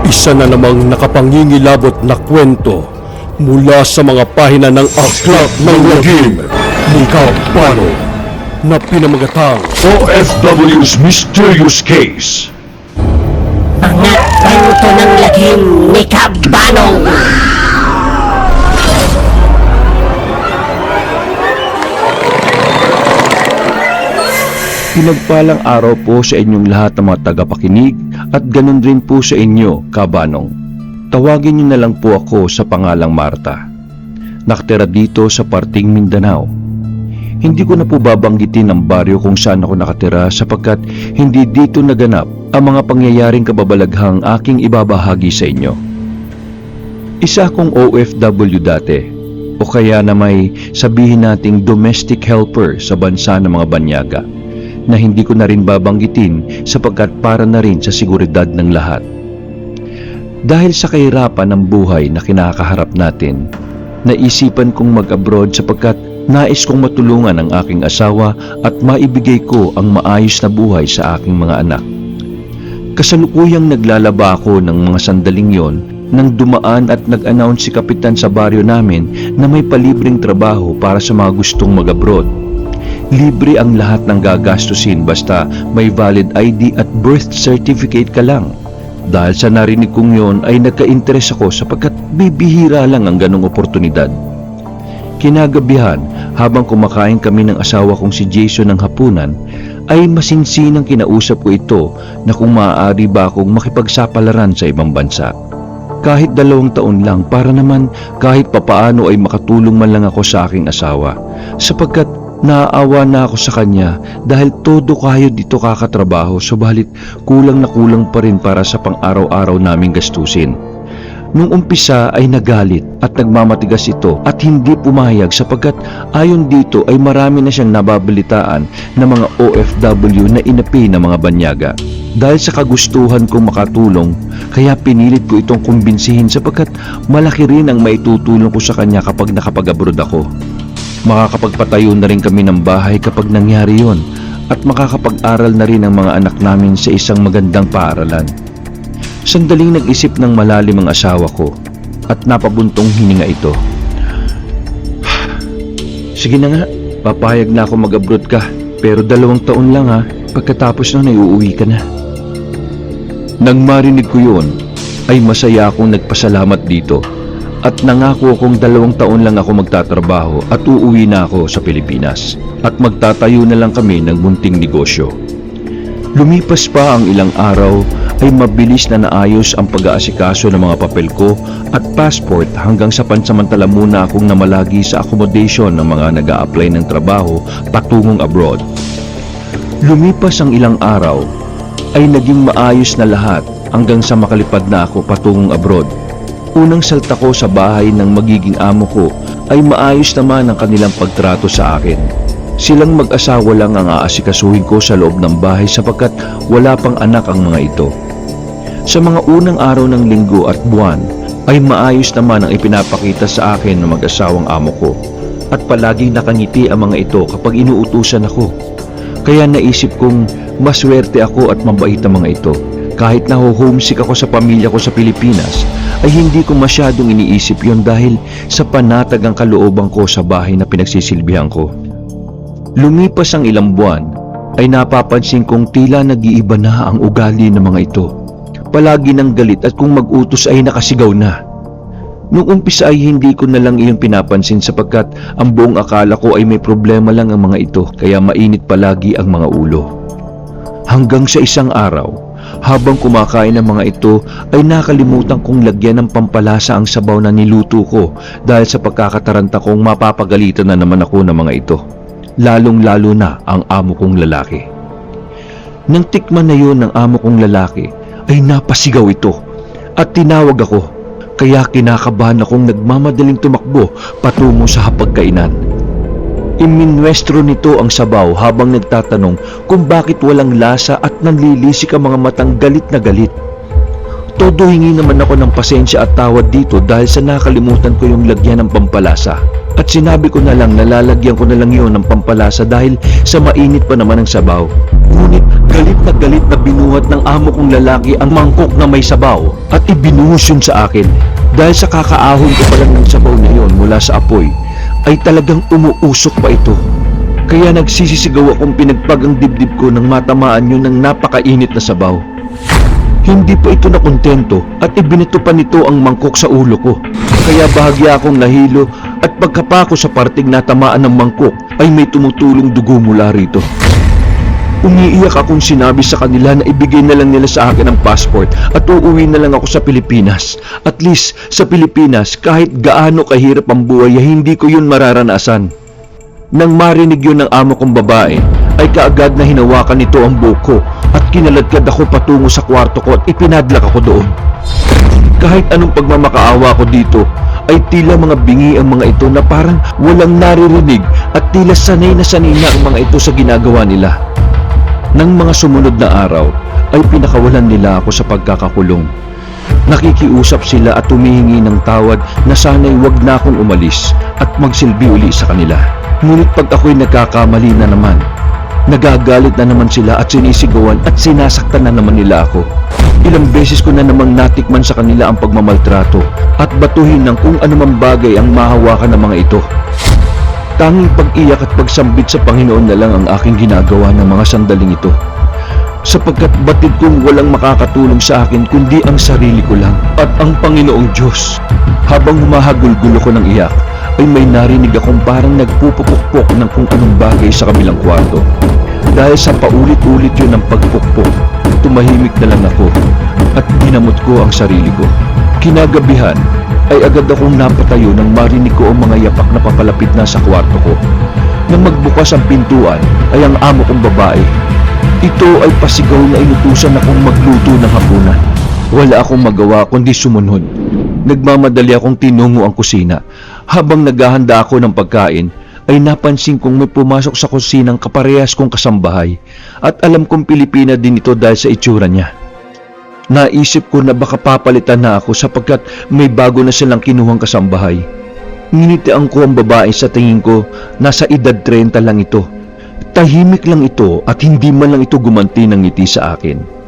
Isa na namang nakapangingilabot na kwento mula sa mga pahina ng Aklat ng Lagim ni Kabano na pinamagatang OFW's Mysterious Case. Mga kwento ng lagim ni Kabano. Pinagpalang araw po sa inyong lahat ng mga tagapakinig at ganun rin po sa inyo, Kabanong. Tawagin niyo na lang po ako sa pangalang Marta. Nakatira dito sa parting Mindanao. Hindi ko na po babanggitin ang baryo kung saan ako nakatira sapagkat hindi dito naganap ang mga pangyayaring kababalaghang aking ibabahagi sa inyo. Isa akong OFW dati o kaya na may sabihin nating domestic helper sa bansa ng mga banyaga na hindi ko na rin babanggitin sapagkat para na rin sa seguridad ng lahat. Dahil sa kahirapan ng buhay na kinakaharap natin, naisipan kong mag-abroad sapagkat nais kong matulungan ang aking asawa at maibigay ko ang maayos na buhay sa aking mga anak. Kasalukuyang naglalaba ako ng mga sandaling yon nang dumaan at nag-announce si kapitan sa baryo namin na may palibreng trabaho para sa mga gustong mag-abroad. Libre ang lahat ng gagastusin basta may valid ID at birth certificate ka lang. Dahil sa narinig kong yon ay nagka-interes ako sapagkat bibihira lang ang ganong oportunidad. Kinagabihan, habang kumakain kami ng asawa kong si Jason ng hapunan, ay masinsinang kinausap ko ito na kung maaari ba akong makipagsapalaran sa ibang bansa. Kahit 2 taon lang para naman kahit papaano ay makatulong man lang ako sa aking asawa sapagkat naaawa na ako sa kanya dahil todo kayo dito kakatrabaho subalit kulang na kulang pa rin para sa pang-araw-araw naming gastusin. Nung umpisa ay nagalit at nagmamatigas ito at hindi pumayag sapagkat ayon dito ay marami na siyang nababalitaan na mga OFW na inapi ng mga banyaga. Dahil sa kagustuhan kong makatulong, kaya pinilit ko itong kumbinsihin sapagkat malaki rin ang maitutulong ko sa kanya kapag nakapag-abroad ako. Makakapagpatayo na rin kami ng bahay kapag nangyari yon at makakapag-aral na rin ang mga anak namin sa isang magandang paaralan. Sandaling nag-isip ng malalim ang asawa ko at napabuntong hininga ito. Sige na nga, papayag na ako mag-abroad ka pero 2 taon lang ha, pagkatapos nun ay uuwi ka na. Nang marinig ko yun, ay masaya akong nagpasalamat dito. At nangako akong 2 taon lang ako magtatrabaho at uuwi na ako sa Pilipinas at magtatayo na lang kami ng munting negosyo. Lumipas pa ang ilang araw ay mabilis na naayos ang pag-aasikaso ng mga papel ko at passport hanggang sa pansamantala muna akong namalagi sa accommodation ng mga nag-a-apply ng trabaho patungong abroad. Lumipas ang ilang araw ay naging maayos na lahat hanggang sa makalipad na ako patungong abroad. Unang salta ko sa bahay ng magiging amo ko ay maayos naman ang kanilang pagtrato sa akin. Silang mag-asawa lang ang aasikasuhin ko sa loob ng bahay sapagkat wala pang anak ang mga ito. Sa mga unang araw ng linggo at buwan ay maayos naman ang ipinapakita sa akin ng mag-asawang amo ko at palaging nakangiti ang mga ito kapag inuutusan ako. Kaya naisip kong maswerte ako at mabait ang mga ito. Kahit naho-homesick ako sa pamilya ko sa Pilipinas, ay hindi ko masyadong iniisip yon dahil sa panatag ang kalooban ko sa bahay na pinagsisilbihan ko. Lumipas ang ilang buwan, ay napapansin kong tila nag-iiba na ang ugali ng mga ito. Palagi nang galit at kung mag-utos ay nakasigaw na. Nung umpisa ay hindi ko na lang iyon pinapansin sapagkat ang buong akala ko ay may problema lang ang mga ito kaya mainit palagi ang mga ulo. Hanggang sa isang araw, habang kumakain ng mga ito ay nakalimutan kong lagyan ng pampalasa ang sabaw na niluto ko dahil sa pagkakataranta kong mapapagalitan na naman ako ng mga ito. Lalong-lalo na ang amo kong lalaki. Nang tikman na yun ng amo kong lalaki ay napasigaw ito at tinawag ako kaya kinakabahan akong nagmamadaling tumakbo patungo sa hapagkainan. Iminwestro nito ang sabaw habang nagtatanong kung bakit walang lasa at nanlilisik ang mga matang galit na galit. Todo hingi naman ako ng pasensya at tawad dito dahil sa nakalimutan ko yung lagyan ng pampalasa. At sinabi ko na lang na lalagyan ko na lang yun ng pampalasa dahil sa mainit pa naman ang sabaw. Ngunit Galit na binuhat ng amo kong lalaki ang mangkok na may sabaw at ibinuhos yun sa akin. Dahil sa kakaahon ko pa lang ng sabaw na yon mula sa apoy, ay talagang umuusok pa ito. Kaya nagsisisigaw akong pinagpag ang dibdib ko nang matamaan yun ng napakainit na sabaw. Hindi pa ito nakontento at ibinito pa nito ang mangkok sa ulo ko. Kaya bahagya akong nahilo at pagkapa ko sa parting natamaan ng mangkok ay may tumutulong dugo mula rito. Umiiyak akong sinabi sa kanila na ibigay na lang nila sa akin ang passport at uuwi na lang ako sa Pilipinas. At least sa Pilipinas kahit gaano kahirap ang buhay ay hindi ko yun mararanasan. Nang marinig yun ng amo kong babae ay kaagad na hinawakan nito ang buhok ko at kinaladkad ako patungo sa kwarto ko at ipinadlak ako doon. Kahit anong pagmamakaawa ko dito ay tila mga bingi ang mga ito na parang walang naririnig at tila sanay na ang mga ito sa ginagawa nila. Nang mga sumunod na araw ay pinakawalan nila ako sa pagkakakulong. Nakikiusap sila at humihingi ng tawad na sana'y wag na akong umalis at magsilbi uli sa kanila. Ngunit pag ako'y nagkakamali na naman, nagagalit na naman sila at sinisigawan at sinasaktan na naman nila ako. Ilang beses ko na namang natikman sa kanila ang pagmamaltrato at batuhin ng kung anumang bagay ang mahawakan ng mga ito. Tanging pag-iyak at pagsambit sa Panginoon na lang ang aking ginagawa ng mga sandaling ito. Sapagkat batid kong walang makakatulong sa akin kundi ang sarili ko lang at ang Panginoong Diyos. Habang humahagulgulo ko ng iyak, ay may narinig akong parang nagpupukpok ng kung anong bagay sa kabilang kwarto. Dahil sa paulit-ulit yun ng pagpukpok, tumahimik na lang ako at ginamot ko ang sarili ko. Kinagabihan, ay agad akong napatayo nang marinig ko ang mga yapak na papalapit na sa kwarto ko. Nang magbukas ang pintuan ay ang amo kong babae. Ito ay pasigaw na inutusan akong magluto ng hapunan. Wala akong magawa kundi sumunod. Nagmamadali akong tinungo ang kusina. Habang naghahanda ako ng pagkain, ay napansin kong may pumasok sa kusinang kaparehas kong kasambahay at alam kong Pilipina din ito dahil sa itsura niya. Naisip ko na baka papalitan na ako sapagkat may bago na silang kinuhang kasambahay. Nginitian ko ang babae sa tingin ko nasa edad 30 lang ito. Tahimik lang ito at hindi man lang ito gumanti ng ngiti sa akin.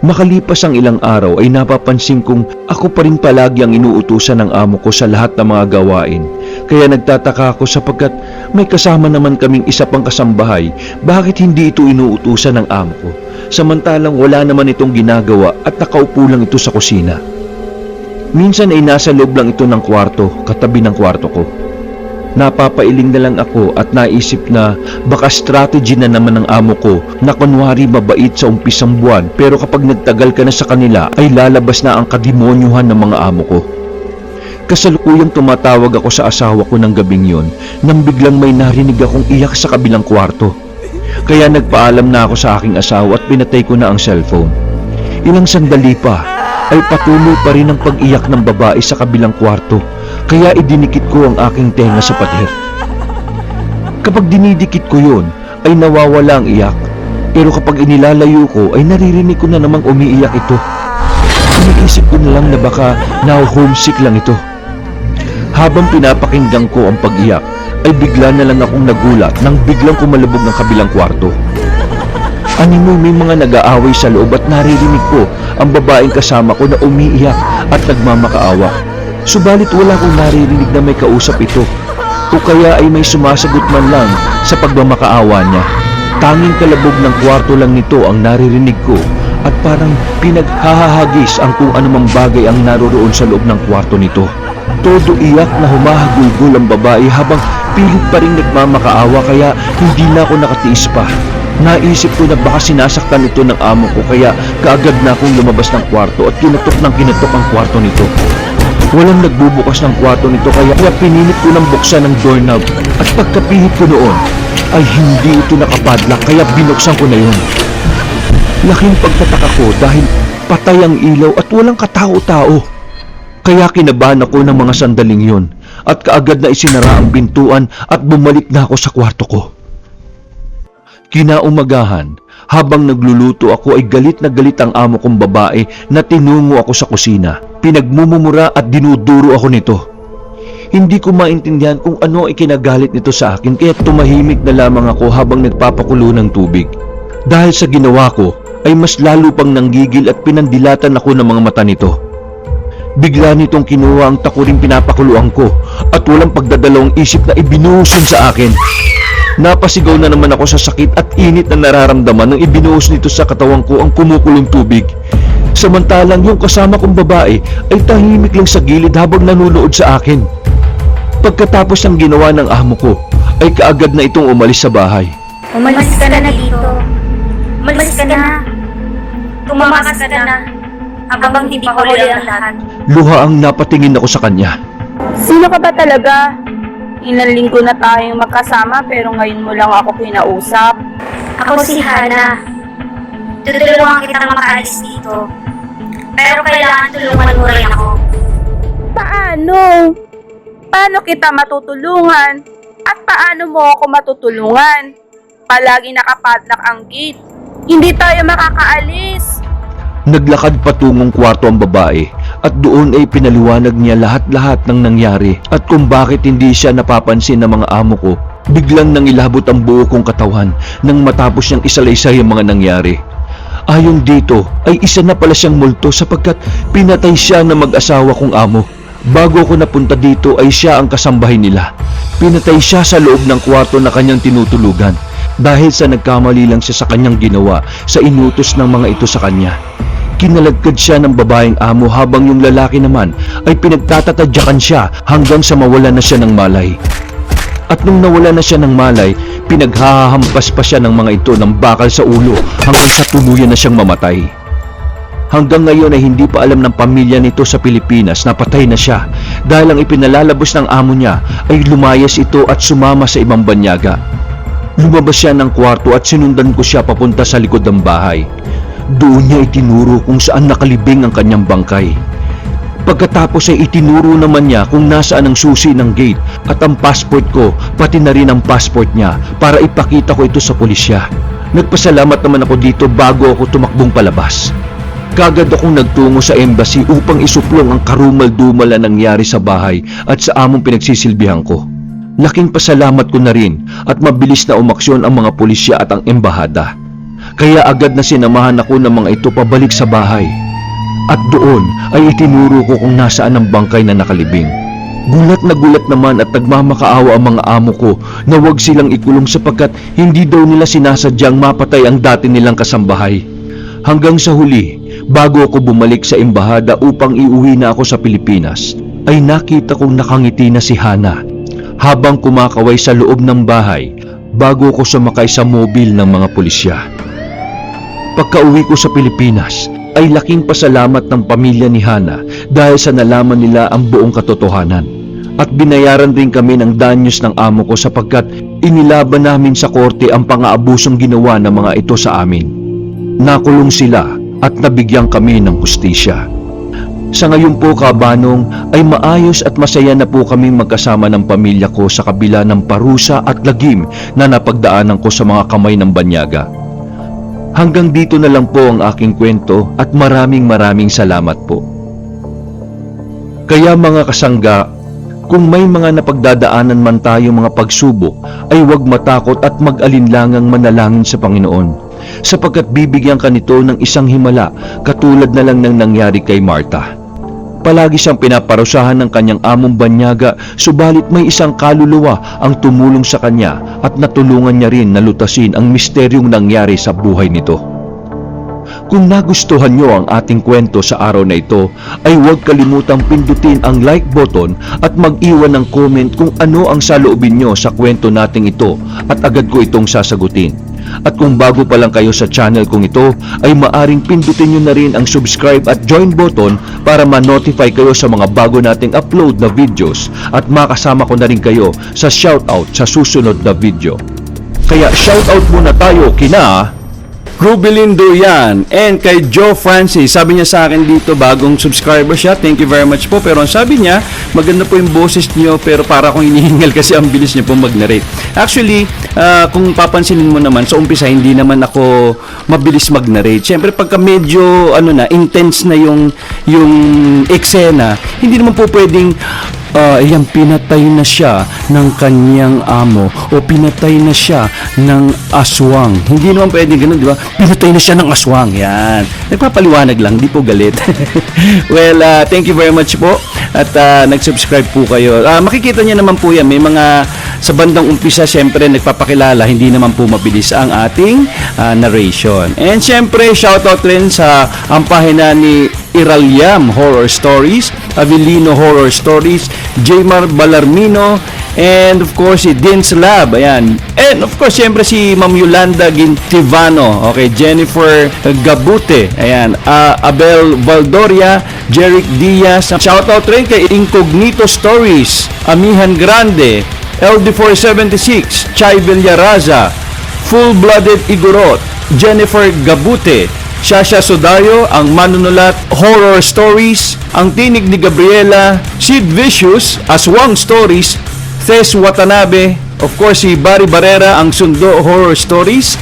Makalipas ang ilang araw ay napapansin kong ako pa rin palagi ang inuutusan ng amo ko sa lahat ng mga gawain. Kaya nagtataka ako sapagkat may kasama naman kaming isa pang kasambahay, bakit hindi ito inuutusan ng amo ko? Samantalang wala naman itong ginagawa at nakaupo lang ito sa kusina. Minsan ay nasa loob lang ito ng kwarto, katabi ng kwarto ko. Napapailing na lang ako at naisip na baka strategy na naman ng amo ko na kunwari mabait sa umpisang buwan pero kapag nagtagal ka na sa kanila ay lalabas na ang kademonyuhan ng mga amo ko. Kasalukuyang tumatawag ako sa asawa ko ng gabing yon nang biglang may narinig akong iyak sa kabilang kwarto. Kaya nagpaalam na ako sa aking asawa at pinatay ko na ang cellphone. Ilang sandali pa ay patuloy pa rin ang pag-iyak ng babae sa kabilang kwarto, kaya idinikit ko ang aking tenga sa pader. Kapag dinidikit ko yun, ay nawawala ang iyak, pero kapag inilalayo ko ay naririnig ko na namang umiiyak ito. Iniisip ko na lang na baka na-homesick lang ito. Habang pinapakinggan ko ang pag-iyak, ay bigla na lang akong nagulat nang biglang kumalabog ng kabilang kwarto. Animoy may mga nag-aaway sa loob at naririnig ko ang babaeng kasama ko na umiiyak at nagmamakaawa. Subalit wala akong naririnig na may kausap ito o kaya ay may sumasagot man lang sa pagmamakaawa niya. Tanging kalabog ng kwarto lang nito ang naririnig ko at parang pinaghahagis ang kung anumang bagay ang naroroon sa loob ng kwarto nito. Todo iyak na humahagulgol ang babae habang pilit pa rin nagmamakaawa kaya hindi na ako nakatiis pa. Naisip ko na baka sinasaktan ito ng amo ko kaya kaagad na akong lumabas ng kwarto at kinatok ang kwarto nito. Walang nagbubukas ng kwarto nito kaya pinilit ko ng buksan ng doorknob at pagkapihit ko noon ay hindi ito nakapadlock kaya binuksan ko na yun. Laking pagtataka ko dahil patay ang ilaw at walang katao-tao. Kaya kinabahan ako ng mga sandaling yun at kaagad na isinara ang pintuan at bumalik na ako sa kwarto ko. Kinaumagahan, habang nagluluto ako ay galit na galit ang amo kong babae na tinungo ako sa kusina. Pinagmumumura at dinuduro ako nito. Hindi ko maintindihan kung ano ay kinagalit nito sa akin kaya tumahimik na lamang ako habang nagpapakulo ng tubig. Dahil sa ginawa ko, ay mas lalo pang nanggigil at pinandilatan ako ng mga mata nito. Bigla nitong kinuha ang takuring pinapakuluan ko at walang pagdadalawang isip na ibinuhos yun sa akin. Napasigaw na naman ako sa sakit at init na nararamdaman nang ibinuhos nito sa katawan ko ang kumukulong tubig. Samantalang yung kasama kong babae ay tahimik lang sa gilid habang nanunood sa akin. Pagkatapos ng ginawa ng amo ko, ay kaagad na itong umalis sa bahay. Umalis ka na dito. Umalis ka na. Tumakas ka na. Habang hindi pa huli ang lahat. Luha ang napatingin ako sa kanya. Sino ka ba talaga? Ilang linggo na tayong magkasama pero ngayon mo lang ako kinausap. Ako si Hana. Tutulungan kitang makaalis dito. Pero kailangan tulungan mo rin ako. Paano? Paano kita matutulungan? At paano mo ako matutulungan? Palagi nakapadlock ang gate. Hindi tayo makakaalis. Naglakad patungong kwarto ang babae at doon ay pinaliwanag niya lahat-lahat ng nangyari at kung bakit hindi siya napapansin ng mga amo ko. Biglang nangilabot ang buo kong katawan nang matapos niyang isalaysay ang mga nangyari. Ayon dito ay isa na pala siyang multo sapagkat pinatay siya ng mag-asawa kong amo. Bago ako napunta dito ay siya ang kasambahay nila. Pinatay siya sa loob ng kwarto na kanyang tinutulugan dahil sa nagkamali lang siya sa kanyang ginawa sa inutos ng mga ito sa kanya. Kinalagkad siya ng babaeng amo habang yung lalaki naman ay pinagtatatadyakan siya hanggang sa mawala na siya ng malay. At nung nawala na siya ng malay, pinaghahampas pa siya ng mga ito ng bakal sa ulo hanggang sa tuluyan na siyang mamatay. Hanggang ngayon ay hindi pa alam ng pamilya nito sa Pilipinas na patay na siya dahil ang ipinalalabos ng amo niya ay lumayas ito at sumama sa ibang banyaga. Lumabas siya ng kwarto at sinundan ko siya papunta sa likod ng bahay. Doon niya itinuro kung saan nakalibing ang kanyang bangkay. Pagkatapos ay itinuro naman niya kung nasaan ang susi ng gate at ang passport ko, pati na rin ang passport niya para ipakita ko ito sa pulisya. Nagpasalamat naman ako dito bago ako tumakbong palabas. Kagad akong nagtungo sa embassy upang isuplong ang karumal-dumal na nangyari sa bahay at sa among pinagsisilbihan ko. Laking pasalamat ko na rin at mabilis na umaksyon ang mga pulisya at ang embahada. Kaya agad na sinamahan ako ng mga ito pabalik sa bahay. At doon ay itinuro ko kung nasaan ang bangkay na nakalibing. Gulat na gulat naman at nagmamakaawa ang mga amo ko na huwag silang ikulong sapagkat hindi daw nila sinasadyang mapatay ang dati nilang kasambahay. Hanggang sa huli, bago ako bumalik sa embahada upang iuwi na ako sa Pilipinas, ay nakita kong nakangiti na si Hana habang kumakaway sa loob ng bahay bago ako sumakay sa mobil ng mga pulisya. Pagka-uwi ko sa Pilipinas, ay laking pasalamat ng pamilya ni Hana dahil sa nalaman nila ang buong katotohanan. At binayaran rin kami ng danyos ng amo ko sapagkat inilaban namin sa korte ang pang-aabusong ginawa ng mga ito sa amin. Nakulong sila at nabigyan kami ng hustisya. Sa ngayon po, kabanong, ay maayos at masaya na po kaming magkasama ng pamilya ko sa kabila ng parusa at lagim na napagdaanan ko sa mga kamay ng banyaga. Hanggang dito na lang po ang aking kwento at maraming salamat po. Kaya mga kasangga, kung may mga napagdadaanan man tayo mga pagsubok, ay huwag matakot at mag-alinlangang manalangin sa Panginoon, sapagkat bibigyan ka nito ng isang himala katulad na lang ng nangyari kay Martha. Palagi siyang pinaparusahan ng kanyang among banyaga, subalit may isang kaluluwa ang tumulong sa kanya at natulungan niya rin na lutasin ang misteryong nangyari sa buhay nito. Kung nagustuhan niyo ang ating kwento sa araw na ito, ay huwag kalimutang pindutin ang like button at mag-iwan ng comment kung ano ang saloobin niyo sa kwento nating ito at agad ko itong sasagutin. At kung bago pa lang kayo sa channel kong ito, ay maaring pindutin nyo na rin ang subscribe at join button para ma-notify kayo sa mga bago nating upload na videos at makasama ko na rin kayo sa shoutout sa susunod na video. Kaya shoutout muna tayo kina Rubilin Doyan and kay Joe Francis. Sabi niya sa akin dito, bagong subscriber siya. Thank you very much po. Pero ang sabi niya, maganda po yung boses niyo pero para akong hinihingal kasi ang bilis niyo po mag-narrate. Actually, kung papansinin mo naman, sa umpisa hindi naman ako mabilis mag-narrate. Siyempre pagka medyo intense na yung eksena, hindi naman po pwedeng Ayan, pinatay na siya ng kanyang amo o pinatay na siya ng aswang. Hindi naman pwede ganun, di ba? Pinatay na siya ng aswang. Yan. Nagpapaliwanag lang, di po galit. Well, thank you very much po. At nag-subscribe po kayo. Makikita niyo naman po yan. May mga sa bandang umpisa, syempre, nagpapakilala. Hindi naman po mabilis ang ating narration. And syempre, shoutout rin sa ang pahina ni Iralyam Horror Stories, Avelino Horror Stories, Jmar Balarmino, and of course si Dins Lab, ayan. And of course siyempre si Ma'am Yolanda Gintivano, okay, Jennifer Gabute, ayan, Abel Valdoria, Jeric Diaz. Shoutout rin kay Incognito Stories, Amihan Grande, LD476, Chai Villaraza, Full-Blooded Igorot, Jennifer Gabute, Shasha Sodayo, ang manunulat Horror Stories, ang tinig ni Gabriela, Sid Vicious, Aswang Stories, Tess Watanabe, of course si Barry Barrera, ang Sundo Horror Stories,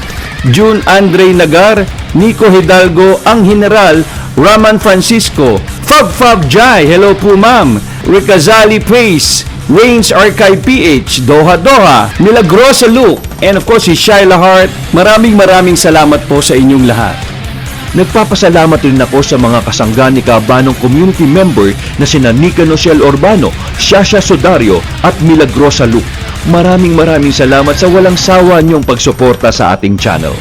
June Andre Nagar, Nico Hidalgo, ang General, Raman Francisco, Fab Jai, hello po ma'am, Ricazali Pace, Rains Archive PH, Doha, Milagrosa Luke, and of course si Shyla Hart. Maraming salamat po sa inyong lahat. Nagpapasalamat rin ako sa mga kasangga ni Kabanong community member na sina Nika Nociel Urbano, Shasha Sodario at Milagrosa Luke. Maraming salamat sa walang sawa niyong pagsuporta sa ating channel.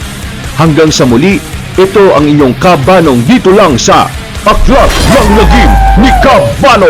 Hanggang sa muli, ito ang inyong Kabanong dito lang sa Aklat ng Lagim ni Kabano!